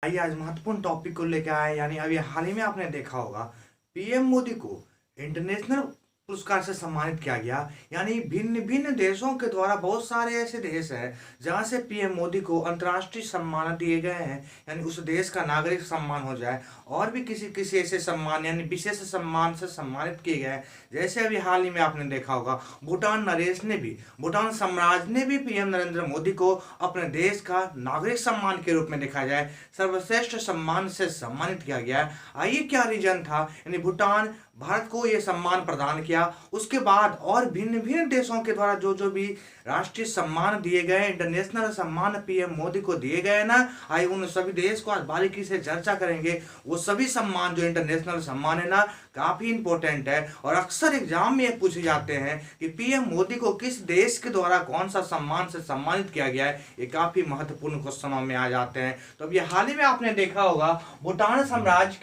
आइए आज महत्वपूर्ण टॉपिक को लेकर आए। यानी अभी हाल ही में आपने देखा होगा पीएम मोदी को इंटरनेशनल पुरस्कार से सम्मानित किया गया। यानी भिन्न भिन्न देशों के द्वारा बहुत सारे ऐसे देश हैं जहां से पीएम मोदी को अंतर्राष्ट्रीय सम्मान दिए गए हैं। यानी उस देश का नागरिक सम्मान हो जाए और भी किसी किसी ऐसे सम्मान यानी विशेष सम्मान से सम्मानित किए गए हैं। जैसे अभी हाल ही में आपने देखा होगा भूटान साम्राज्य ने भी पीएम नरेंद्र मोदी को अपने देश का नागरिक सम्मान के रूप में देखा जाए सर्वश्रेष्ठ सम्मान से सम्मानित किया गया। आइए क्या रीजन था, यानी भूटान भारत को यह सम्मान प्रदान किया। उसके बाद और भिन्न भिन्न देशों के द्वारा जो जो भी राष्ट्रीय सम्मान दिए गए, इंटरनेशनल सम्मान पीएम मोदी को दिए गए ना, आइए उन सभी देश को आज बारीकी से चर्चा करेंगे। वो सभी सम्मान जो इंटरनेशनल सम्मान है ना, काफी इंपॉर्टेंट है और अक्सर एग्जाम में ये पूछे जाते हैं कि पीएम मोदी को किस देश के द्वारा कौन सा सम्मान से सम्मानित किया गया है। ये काफी महत्वपूर्ण क्वेश्चनों में आ जाते हैं। तो अब ये हाल ही में आपने देखा होगा भूटान साम्राज्य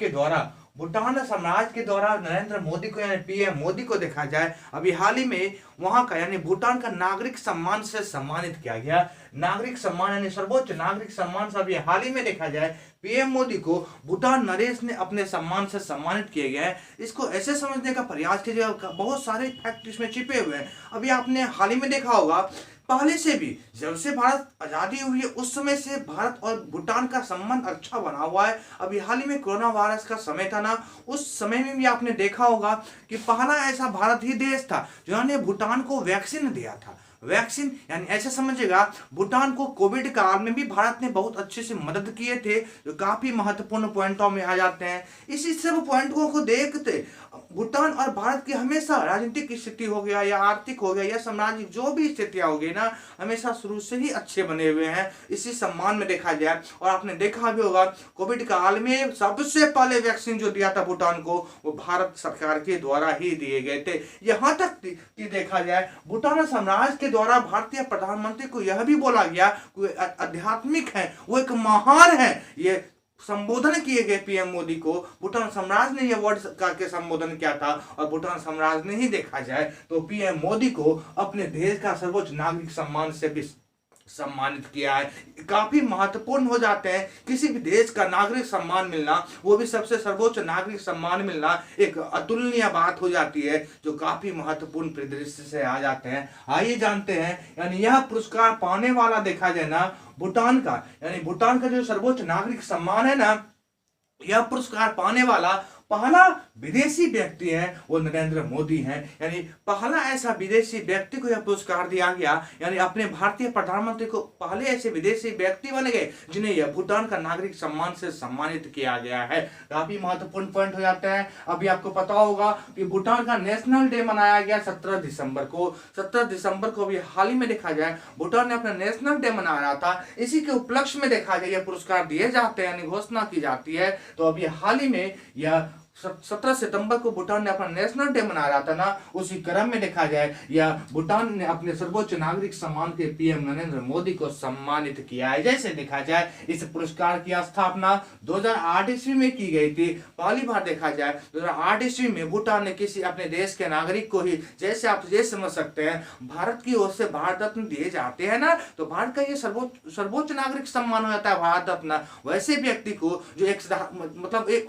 के द्वारा नरेंद्र मोदी को यानी पीएम मोदी को देखा जाए अभी हाल ही में वहां का यानी भूटान का नागरिक सम्मान से सम्मानित किया गया। नागरिक सम्मान यानी सर्वोच्च नागरिक सम्मान से अभी हाल ही में देखा जाए पीएम मोदी को भूटान नरेश ने अपने सम्मान से सम्मानित किए गए हैं। इसको ऐसे समझने का प्रयास कीजिएगा, बहुत सारे फैक्ट इसमें छिपे हुए हैं। अभी आपने हाल ही में देखा होगा पहले से भी जब से भारत आजादी हुई है उस समय से भारत और भूटान का संबंध अच्छा बना हुआ है। अभी हाल ही में कोरोना वायरस का समय था ना, उस समय में भी आपने देखा होगा कि पहला ऐसा भारत ही देश था जिन्होंने भूटान को वैक्सीन दिया था। वैक्सीन यानी ऐसे समझिएगा भूटान को कोविड काल में भी भारत ने बहुत अच्छे से मदद किए थे, जो काफी महत्वपूर्ण पॉइंटों में आ जाते हैं। इसी सब पॉइंटों को देखते भूटान और भारत की हमेशा राजनीतिक स्थिति हो गया या आर्थिक हो गया या सामाजिक जो भी स्थितियां हो गई ना, हमेशा शुरू से ही अच्छे बने हुए हैं इसी सम्मान में देखा जाए। और आपने देखा भी होगा कोविड काल में सबसे पहले वैक्सीन जो दिया था भूटान को वो भारत सरकार के द्वारा ही दिए गए थे। यहाँ तक कि देखा जाए भूटान साम्राज्य के द्वारा भारतीय प्रधानमंत्री को यह भी बोला गया कि आध्यात्मिक है, वो एक महान है। ये संबोधन किए गए पीएम मोदी को भूटान साम्राज्य ने यह वर्ड करके संबोधन किया था। और भूटान साम्राज्य ने ही देखा जाए तो पीएम मोदी को अपने देश का सर्वोच्च नागरिक सम्मान से भी सम्मानित किया है। काफी महत्वपूर्ण हो जाते हैं किसी भी देश का नागरिक सम्मान मिलना, वो भी सबसे सर्वोच्च नागरिक सम्मान मिलना एक अतुलनीय बात हो जाती है, जो काफी महत्वपूर्ण परिदृश्य से आ जाते हैं। आइए जानते हैं यानी यह पुरस्कार पाने वाला देखा जाए ना भूटान का, यानी भूटान का जो सर्वोच्च नागरिक सम्मान है ना, यह पुरस्कार पाने वाला पहला विदेशी व्यक्ति है वो नरेंद्र मोदी हैं। यानी पहला ऐसा विदेशी व्यक्ति को यह पुरस्कार दिया गया, यानी अपने भारतीय प्रधानमंत्री को पहले ऐसे विदेशी व्यक्ति बन गए जिन्हें यह भूटान का नागरिक सम्मान से सम्मानित किया गया है। काफी महत्वपूर्ण पॉइंट हो जाते हैं। अभी आपको पता होगा कि भूटान का नेशनल डे मनाया गया 17 दिसंबर को। 17 दिसंबर को भी हाल ही में देखा जाए भूटान ने अपना नेशनल डे मना रहा था, इसी के उपलक्ष्य में देखा जाए यह पुरस्कार दिए जाते हैं, यानी घोषणा की जाती है। तो अभी हाल ही में यह 17 सितंबर को भूटान ने अपना नेशनल डे मना रहा था ना, उसी क्रम में देखा जाए या भूटान ने अपने सर्वोच्च नागरिक सम्मान के पीएम नरेंद्र मोदी को सम्मानित किया है। जैसे देखा जाए इस पुरस्कार की स्थापना 2008 ईस्वी में की गई थी। पहली बार देखा जाए 2008 ईस्वी में भूटान ने किसी अपने देश के नागरिक को ही, जैसे आप ये समझ सकते हैं भारत की ओर से भारत रत्न दिए जाते हैं ना, तो भारत का ये सर्वोच्च नागरिक सम्मान हो जाता है भारत रत्न। वैसे व्यक्ति को जो एक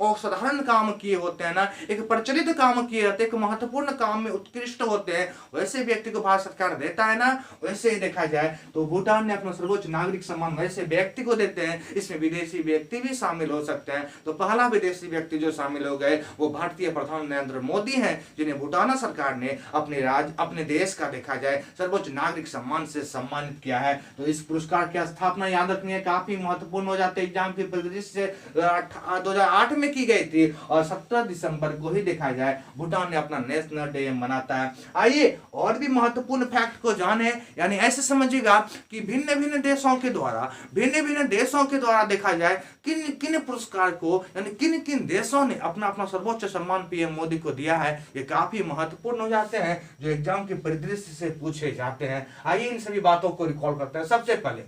असाधारण काम किए होते हैं ना, एक प्रचलित काम किए जाते हैं, एक महत्वपूर्ण काम में उत्कृष्ट होते हैं, वैसे व्यक्ति को भारत सरकार देता है ना। वैसे ही देखा जाए तो भूटान ने अपना सर्वोच्च नागरिक सम्मान वैसे व्यक्ति को देते हैं, इसमें विदेशी व्यक्ति भी शामिल हो सकते हैं। तो पहला विदेशी व्यक्ति जो शामिल हो गए वो भारतीय प्रधानमंत्री नरेंद्र मोदी हैं, जिन्हें भूटान सरकार ने अपने देश का देखा जाए सर्वोच्च नागरिक सम्मान से सम्मानित किया है। तो इस पुरस्कार की स्थापना याद रखनी है, काफी महत्वपूर्ण हो जाते हैं। एग्जाम की परिदृश्य से 2008 में की गई थी और 17 दिसंबर को ही देखा जाए भूटान ने अपना नेशनल डे मनाता है। आइए और भी महत्वपूर्ण फैक्ट को जाने, यानी ऐसे समझिएगा कि भिन्न भिन्न देशों के द्वारा देखा जाए किन किन पुरस्कार को यानी किन किन देशों ने अपना अपना सर्वोच्च सम्मान पीएम मोदी को दिया है, ये काफी महत्वपूर्ण हो जाते हैं जो एग्जाम के परिदृश्य से पूछे जाते हैं। आइए इन सभी बातों को रिकॉल करते हैं। सबसे पहले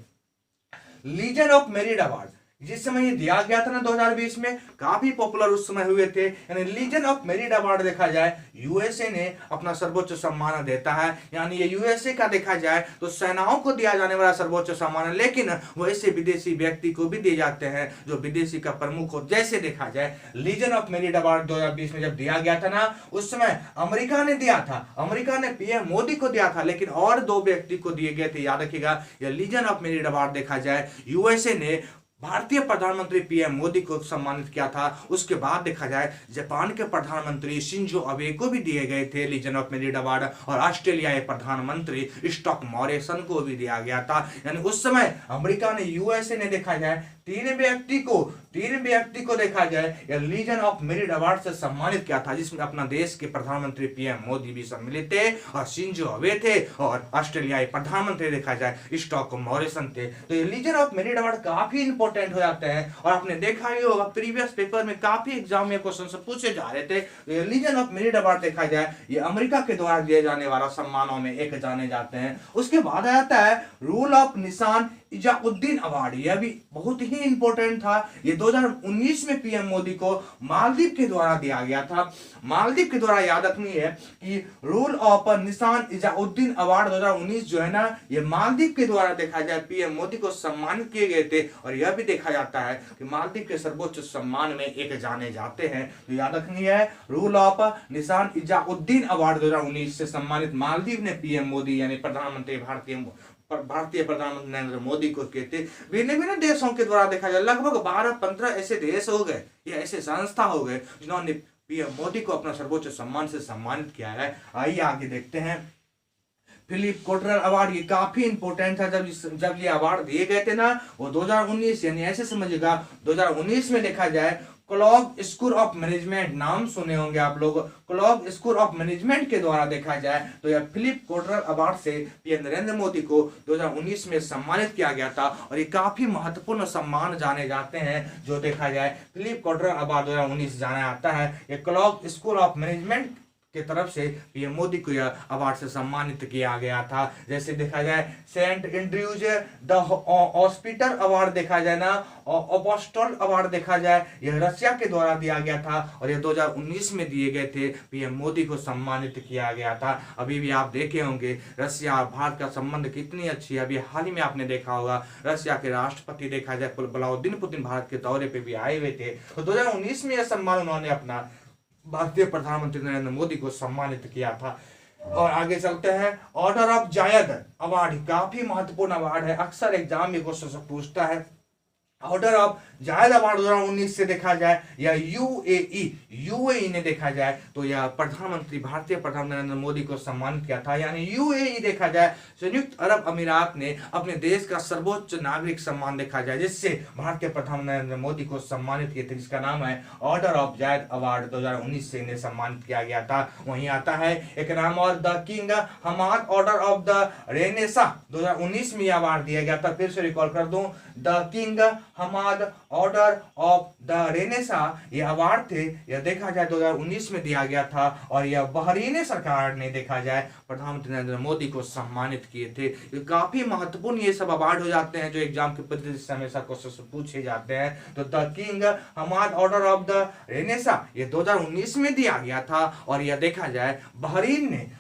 लीजन ऑफ मेरिट अवार्ड, जिस समय ये दिया गया था ना 2020 में, काफी पॉपुलर उस समय हुए थे। यानी लीजन ऑफ मेरिट अवार्ड देखा जाए यूएसए ने अपना सर्वोच्च सम्मान देता है। यानी ये यूएसए का देखा जाए तो सेनाओं को दिया जाने वाला सर्वोच्च सम्मान है, लेकिन वैसे विदेशी व्यक्ति को भी दिए जाते हैं जो विदेशी का प्रमुख हो। जैसे देखा जाए लीजन ऑफ मेरिट अवार्ड 2020 में जब दिया गया था ना, उस समय अमेरिका ने दिया था, अमेरिका ने पीएम मोदी को दिया था, लेकिन और 2 व्यक्ति को दिए गए थे। याद रखिएगा, यह लीजन ऑफ मेरिट अवार्ड देखा जाए यूएसए ने भारतीय प्रधानमंत्री पीएम मोदी को सम्मानित किया था। उसके बाद देखा जाए जापान के प्रधानमंत्री शिंजो अबे को भी दिए गए थे लीजन ऑफ मेरिट अवार्ड, और ऑस्ट्रेलिया के प्रधानमंत्री स्कॉट मॉरिसन को भी दिया गया था। यानी उस समय अमेरिका ने, यूएसए ने देखा जाए 3 व्यक्ति को देखा जाए लीजन ऑफ मेरिट अवार्ड से सम्मानित किया था, जिसमें अपना देश के प्रधानमंत्री पीएम मोदी भी सम्मिलित थे, और शिंजो अबे थे, और ऑस्ट्रेलियाई प्रधानमंत्री देखा जाए स्कॉट मॉरिसन थे। तो ये लीजन ऑफ मेरिट अवार्ड काफी इंपॉर्टेंट हो जाते हैं, और आपने देखा ही होगा प्रीवियस पेपर में काफी एग्जाम में क्वेश्चन पूछे जा रहे थे। तो ये लीजन ऑफ मेरिट अवार्ड देखा जाए ये अमेरिका के द्वारा दिए जाने वाला सम्मानों में एक जाने जाते हैं। उसके बाद आता है रूल ऑफ निशान इजाउद्दीन अवार्ड। यह भी बहुत ही इंपॉर्टेंट था। ये 2019 में पीएम मोदी को मालदीव के द्वारा दिया गया था। मालदीव के द्वारा याद रखनी है कि रूल ऑफ निशान इजाउद्दीन अवार्ड 2019 जो है ना, ये मालदीव के द्वारा देखा जाए पीएम मोदी को सम्मानित किए गए थे, और यह भी देखा जाता है कि मालदीव के सर्वोच्च सम्मान में एक जाने जाते हैं। तो याद रखनी है रूल ऑफ निशान इजाउद्दीन अवार्ड 2019 से सम्मानित मालदीव ने पीएम मोदी यानी प्रधानमंत्री भारतीय प्रधानमंत्री नरेंद्र मोदी को कहते। भिन्न भिन्न देशों के द्वारा देखा जाए लगभग 12-15 ऐसे देश हो गए या ऐसे संस्था हो गए जिन्होंने पीएम मोदी को अपना सर्वोच्च सम्मान से सम्मानित किया है। आइए आगे देखते हैं। फिलिप कोटरल अवार्ड, ये काफी इंपॉर्टेंट था। जब ये अवार्ड दिए गए थे ना, वो 2019 यानी ऐसे समझिएगा 2019 में देखा जाए क्लॉग स्कूल ऑफ मैनेजमेंट, नाम सुने होंगे आप लोग, क्लॉग स्कूल ऑफ मैनेजमेंट के द्वारा देखा जाए तो यह फिलिप कोटरल अवार्ड से पीएम नरेंद्र मोदी को 2019 में सम्मानित किया गया था। और ये काफी महत्वपूर्ण सम्मान जाने जाते हैं जो देखा जाए फिलिप कोटरल अवार्ड 2019 जाना जाता है। ये क्लॉग स्कूल ऑफ मैनेजमेंट के तरफ से पीएम मोदी को यह अवार्ड से सम्मानित किया गया था। जैसे देखा जाए Saint Andrews the hospital award देखा जाए ना, अपोस्टल अवार्ड देखा जाए, यह रशिया के द्वारा दिया गया था, और यह 2019 में दिए गए थे। पीएम मोदी को सम्मानित किया गया था। अभी भी आप देखे होंगे रशिया और भारत का संबंध कितनी अच्छी है। अभी हाल ही में आपने देखा होगा रशिया के राष्ट्रपति देखा जाए व्लादिमीर पुतिन भारत के दौरे पे भी आए हुए थे। तो 2019 में यह सम्मान उन्होंने अपना भारतीय प्रधानमंत्री नरेंद्र मोदी को सम्मानित किया था। और आगे चलते हैं। ऑर्डर ऑफ जायद अवार्ड काफी महत्वपूर्ण अवार्ड है, अक्सर एग्जाम में क्वेश्चन पूछता है। ऑर्डर ऑफ जायद अवार्ड 2019 से देखा जाए या यूएई ने देखा जाए तो यह प्रधानमंत्री भारतीय प्रधानमंत्री नरेंद्र मोदी को सम्मानित किया था। यानी यूएई देखा जाए संयुक्त अरब अमीरात ने अपने देश का सर्वोच्च नागरिक सम्मान देखा जाए जिससे भारतीय प्रधानमंत्री नरेंद्र मोदी को सम्मानित किए थे, जिसका नाम है ऑर्डर ऑफ जायद अवार्ड 2019 से इन्हें सम्मानित किया गया था। वहीं आता है एक नाम और the King Hamad Order of the Renaissance 2019 में यह अवार्ड दिया गया था। फिर से रिकॉल कर दूं, the King Hamad Order of the Renaissance ये अवार्ड थे, यह देखा जाए 2019 में दिया गया था, और यह बहरीन सरकार ने देखा जाए प्रधानमंत्री नरेंद्र मोदी को सम्मानित किए थे। ये काफी महत्वपूर्ण ये सब अवार्ड हो जाते हैं जो एग्जाम के पद्धति से हमेशा क्वेश्चन पूछे जाते हैं। तो the King Hamad Order of the Renaissance ये 2019 में दिया गया था, और यह देखा जाए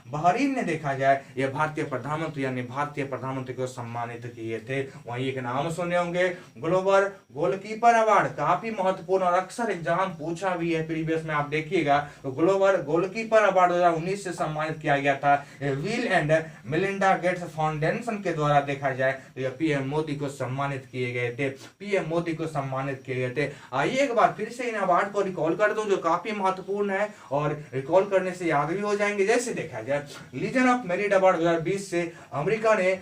बहरीन ने देखा जाए यह भारतीय प्रधानमंत्री यानी भारतीय प्रधानमंत्री को सम्मानित किए थे। वहीं एक नाम सुने होंगे ग्लोबल गोलकीपर अवार्ड, काफी महत्वपूर्ण और अक्सर एग्जाम पूछा भी है प्रीवियस में, आप देखिएगा। तो ग्लोबल गोलकीपर अवार्ड 2019 से सम्मानित किया गया था bill and Melinda Gates foundation के द्वारा देखा जाए तो यह पीएम मोदी को सम्मानित किए गए थे, पीएम मोदी को सम्मानित किए गए थे। आइए एक बार फिर से इन अवार्ड को रिकॉल कर दूं जो काफी महत्वपूर्ण है और रिकॉल करने से याद भी हो जाएंगे। जैसे देखा जाए लीजन ऑफ मेरिट अवार्ड 2020 से अमेरिका ने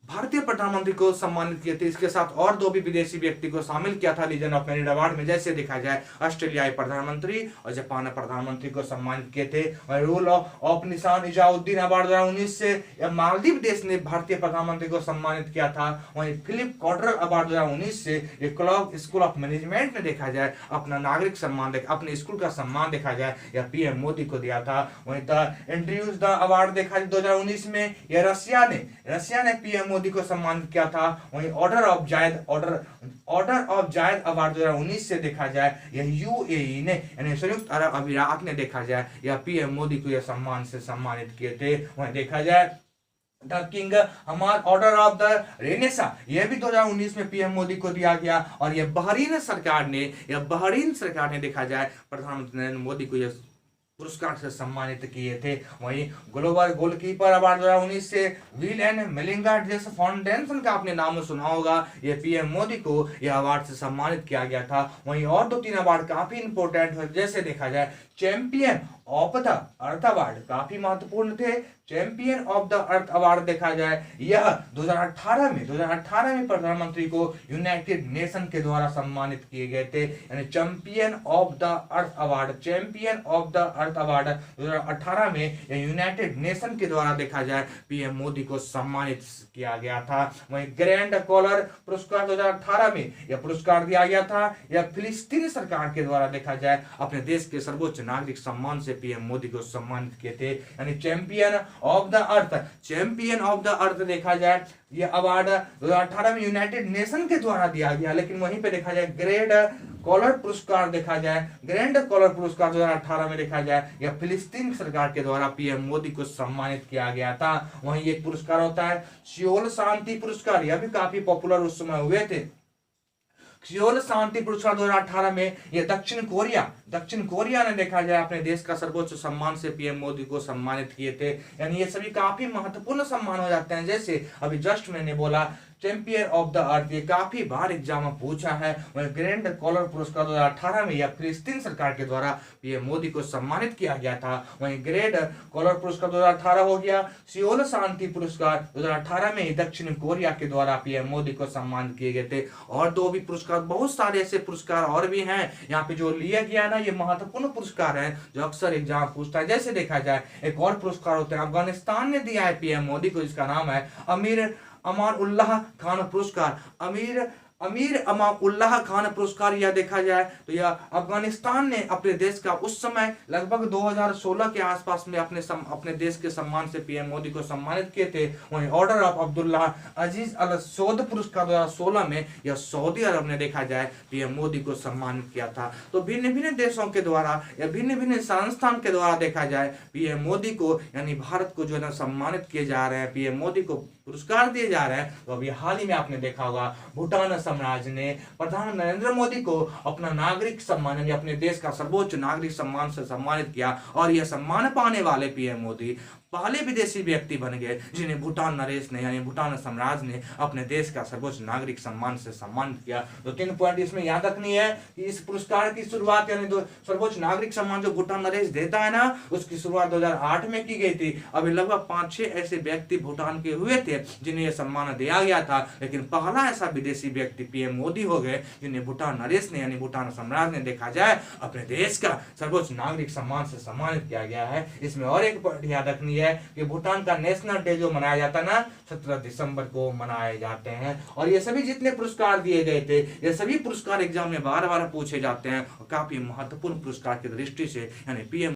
भारतीय प्रधानमंत्री को सम्मानित किए थे। इसके साथ और 2 भी विदेशी व्यक्ति को शामिल किया था लीजन ऑफ मेरिट अवार्ड में। जैसे देखा जाए ऑस्ट्रेलियाई प्रधानमंत्री और जापान प्रधानमंत्री को सम्मानित किए थे। रूल ऑफ निशान इजाउद्दीन अवार्ड 2019 से मालदीव देश ने भारतीय प्रधानमंत्री को सम्मानित किया था। वहीं फिलिप कोटरल अवार्ड 2019 से क्लॉग स्कूल ऑफ मैनेजमेंट में देखा जाए अपना नागरिक सम्मान अपने स्कूल का सम्मान देखा जाए यह पीएम मोदी को दिया था। वहीं द एंड्रयूज द अवार्ड देखा जाए 2019 में यह रशिया ने पीएम मोदी को सम्मानित किया था। वहीं ऑर्डर ऑफ जायद अवार्ड 2019 से देखा जाए यह यूएई ने यानी संयुक्त अरब अमीरात ने देखा जाए या पीएम मोदी को यह सम्मान से सम्मानित किए थे। वहीं देखा जाए द किंग हमार ऑर्डर ऑफ द रेनेसा यह भी 2019 में पीएम मोदी को दिया गया और यह बहरीन सरकार ने देखा जाए प्रधानमंत्री नरेंद्र मोदी को यह पुरस्कार से सम्मानित किए थे। वहीं ग्लोबल गोलकीपर अवार्ड 2019 से bill and Melinda Gates foundation का आपने नाम सुना होगा, यह पीएम मोदी को यह अवार्ड से सम्मानित किया गया था। वहीं और 2-3 अवार्ड काफी इंपॉर्टेंट है, जैसे देखा जाए champion of the earth award काफी महत्वपूर्ण थे। Champion of the earth award देखा जाए यह 2018 में प्रधानमंत्री को यूनाइटेड नेशन के द्वारा सम्मानित किए गए थे। यानी champion of the earth award 2018 में यूनाइटेड नेशन के द्वारा देखा जाए पीएम मोदी को सम्मानित किया गया था। वहीं ग्रैंड कॉलर पुरस्कार 2018 में यह पुरस्कार दिया गया था। यह फिलिस्तीनी सरकार के द्वारा देखा जाए अपने देश के सर्वोच्च नागरिक सम्मान से पीएम मोदी को सम्मानित किए थे। यानी चैंपियन ऑफ द अर्थ देखा जाए यह अवार्ड 2018 में यूनाइटेड नेशन के द्वारा दिया गया। लेकिन वहीं पे देखा जाए ग्रैंड कॉलर पुरस्कार 2018 में देखा जाए यह फिलिस्तीन सरकार के द्वारा पीएम मोदी को सम्मानित किया गया था। वहीं एक पुरस्कार होता है सियोल शांति पुरस्कार, यह भी काफी पॉपुलर उस समय हुए थे। सियोल शांति पुरस्कार 2018 में यह दक्षिण कोरिया ने देखा जाए अपने देश का सर्वोच्च सम्मान से पीएम मोदी को सम्मानित किए थे। यानी ये सभी काफी महत्वपूर्ण सम्मान हो जाते हैं। जैसे अभी जस्ट मैंने बोला चैंपियन ऑफ द अर्थ, ये काफी बार एग्जाम में पूछा है। वहीं ग्रैंड कॉलर पुरस्कार 2018 में यह फिलिस्तीन सरकार के द्वारा पीएम मोदी को सम्मानित किया गया था। वहीं ग्रैंड कॉलर पुरस्कार 2018 हो गया। सियोल शांति पुरस्कार 2018 में दक्षिण कोरिया के द्वारा पीएम मोदी को सम्मानित किए गए थे। और 2 भी पुरस्कार, बहुत सारे ऐसे पुरस्कार और भी हैं यहाँ पे जो लिया गया ना, ये महत्वपूर्ण पुरस्कार है जो अक्सर एग्जाम पूछता है। जैसे देखा जाए एक और पुरस्कार होता है अफगानिस्तान ने दिया है पीएम मोदी को, जिसका नाम है अमीर अमान उल्लाह खान पुरस्कार। अमीर अमान उल्लाह खान पुरस्कार यह देखा जाए तो यह अफगानिस्तान ने अपने देश का उस समय लगभग 2016 के आसपास में अपने देश के सम्मान से पीएम मोदी को सम्मानित किए थे। वहीं ऑर्डर ऑफ अब्दुल्ला अजीज अल सौद पुरस्कार 2016 में यह सऊदी अरब ने देखा जाए पीएम मोदी को सम्मानित किया था। तो भिन्न भिन्न देशों के द्वारा या भिन्न भिन्न संस्थान के द्वारा देखा जाए पीएम मोदी को यानी भारत को जो है ना सम्मानित किए जा रहे हैं, पीएम मोदी को पुरस्कार दिए जा रहे हैं। तो अभी हाल ही में आपने देखा होगा भूटान साम्राज्य ने प्रधानमंत्री नरेंद्र मोदी को अपना नागरिक सम्मान यानी अपने देश का सर्वोच्च नागरिक सम्मान से सम्मानित किया। और यह सम्मान पाने वाले पीएम मोदी पहले विदेशी व्यक्ति बन गए जिन्हें भूटान नरेश ने यानी भूटान साम्राज्य ने अपने देश का सर्वोच्च नागरिक सम्मान से सम्मानित किया। तो 3 पॉइंट इसमें याद रखनी है कि इस पुरस्कार की शुरुआत यानी सर्वोच्च नागरिक सम्मान जो भूटान नरेश देता है ना, उसकी शुरुआत 2008 में की गई थी। अभी लगभग 5-6 ऐसे व्यक्ति भूटान के हुए थे जिन्हें यह सम्मान दिया गया था, लेकिन पहला ऐसा विदेशी व्यक्ति पीएम मोदी हो गए जिन्हें भूटान नरेश ने यानी भूटान साम्राज्य ने देखा जाए अपने देश का सर्वोच्च नागरिक सम्मान से सम्मानित किया गया है। इसमें और एक पॉइंट याद रखनी है कि भूटान का नेशनल डे जो मनाया जाता है ना 17 दिसंबर को मनाए जाते हैं। और ये सभी जितने पुरस्कार दिए गए थे ये सभी पुरस्कार एग्जाम में बार बार पूछे जाते हैं और काफी महत्वपूर्ण पुरस्कार की दृष्टि से यानी पीएम